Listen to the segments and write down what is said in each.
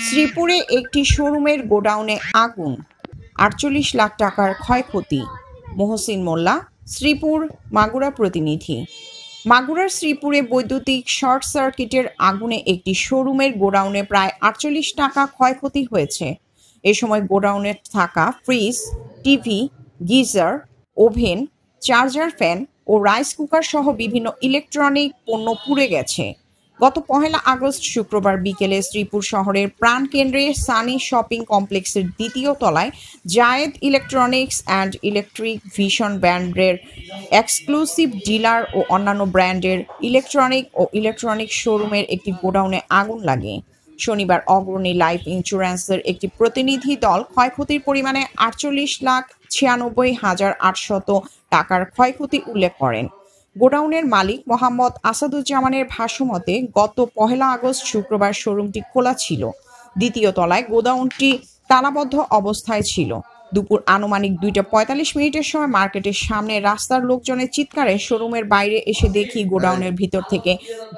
শ্রীপুরে একটি শোরুমের গোডাউনে আগুন, ৪৮ লাখ টাকার ক্ষয়ক্ষতি। মহসিন মোল্লা, শ্রীপুর মাগুরা প্রতিনিধি। মাগুরার শ্রীপুরে বৈদ্যুতিক শর্ট সার্কিটের আগুনে একটি শোরুমের গোডাউনে প্রায় ৪৮ টাকা ক্ষয়ক্ষতি হয়েছে। এ সময় গোডাউনে থাকা fridge, TV, geyser, oven, charger fan ও রাইস কুকার সহ বিভিন্ন ইলেকট্রনিক পণ্য পুড়ে গেছে। গত ১ আগস্ট শুক্রবার বিকেলে শ্রীপুর শহরের প্রাণকেন্দ্রে সানি শপিং কমপ্লেক্সের দ্বিতীয় তলায় জায়েদ ইলেকট্রনিক্স অ্যান্ড ইলেকট্রিক ভিশন ব্র্যান্ডের এক্সক্লুসিভ ডিলার ও অন্যান্য ব্র্যান্ডের ইলেকট্রনিক শোরুমের একটি গোডাউনে আগুন লাগে। শনিবার অগ্রণী লাইফ ইন্স্যুরেন্সের একটি প্রতিনিধি দল ক্ষয়ক্ষতির পরিমাণে ৪৮,৯৬,৮০০ টাকার ক্ষয়ক্ষতি উল্লেখ করেন। গোডাউনের মালিক মোহাম্মদ আসাদুজ্জামানের ভাষ্যমতে গত ১ আগস্ট শুক্রবার শোরুমটি খোলা ছিল। দ্বিতীয় তলায় গোডাউনটি তালাবদ্ধ অবস্থায় ছিল। দুপুর আনুমানিক ২টা ৪৫ সময় মার্কেটের সামনে রাস্তার লোকজনের চিৎকারে শোরুমের বাইরে এসে দেখি গোডাউনের ভিতর থেকে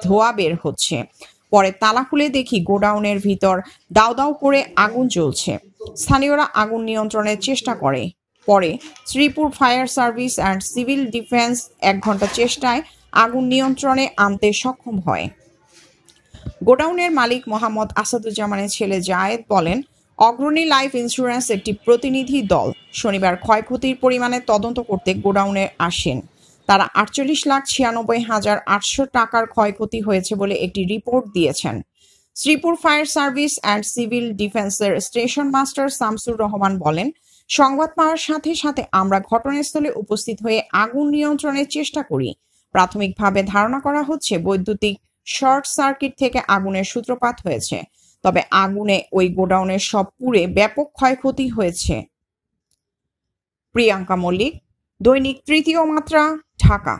ধোঁয়া বের হচ্ছে। পরে তালা খুলে দেখি গোডাউনের ভিতর দাউ দাউ করে আগুন জ্বলছে। স্থানীয়রা আগুন নিয়ন্ত্রণের চেষ্টা করে। পরে Sreepur fire service and civil defence ১ ঘন্টা চেষ্টায় আগুন নিয়ন্ত্রণে আনতে সক্ষম হয়। গোডাউনের মালিক মোহাম্মদ আসাদুজ্জামানের ছেলে জায়েদ বলেন, অগ্রণী লাইফ ইন্স্যুরেন্স একটি প্রতিনিধি দল শনিবার ক্ষয়ক্ষতির পরিমাণে তদন্ত করতে গোডাউনে আসেন। তারা ৪৮,৯৬,৮০০ টাকার ক্ষয়ক্ষতি হয়েছে বলে একটি রিপোর্ট দিয়েছেন। Sreepur fire service and civil ডিফেন্সের স্টেশন মাস্টার শামসুর রহমান বলেন, সংবাদ পাওয়ার সাথে সাথে আমরা ঘটনাস্থলে উপস্থিত হয়ে আগুন নিয়ন্ত্রণের চেষ্টা করি। প্রাথমিকভাবে ধারণা করা হচ্ছে বৈদ্যুতিক শর্ট সার্কিট থেকে আগুনের সূত্রপাত হয়েছে। তবে আগুনে ওই গোডাউনের সব পুড়ে ব্যাপক ক্ষয়ক্ষতি হয়েছে। প্রিয়াঙ্কা মল্লিক, দৈনিক তৃতীয় মাত্রা, ঢাকা।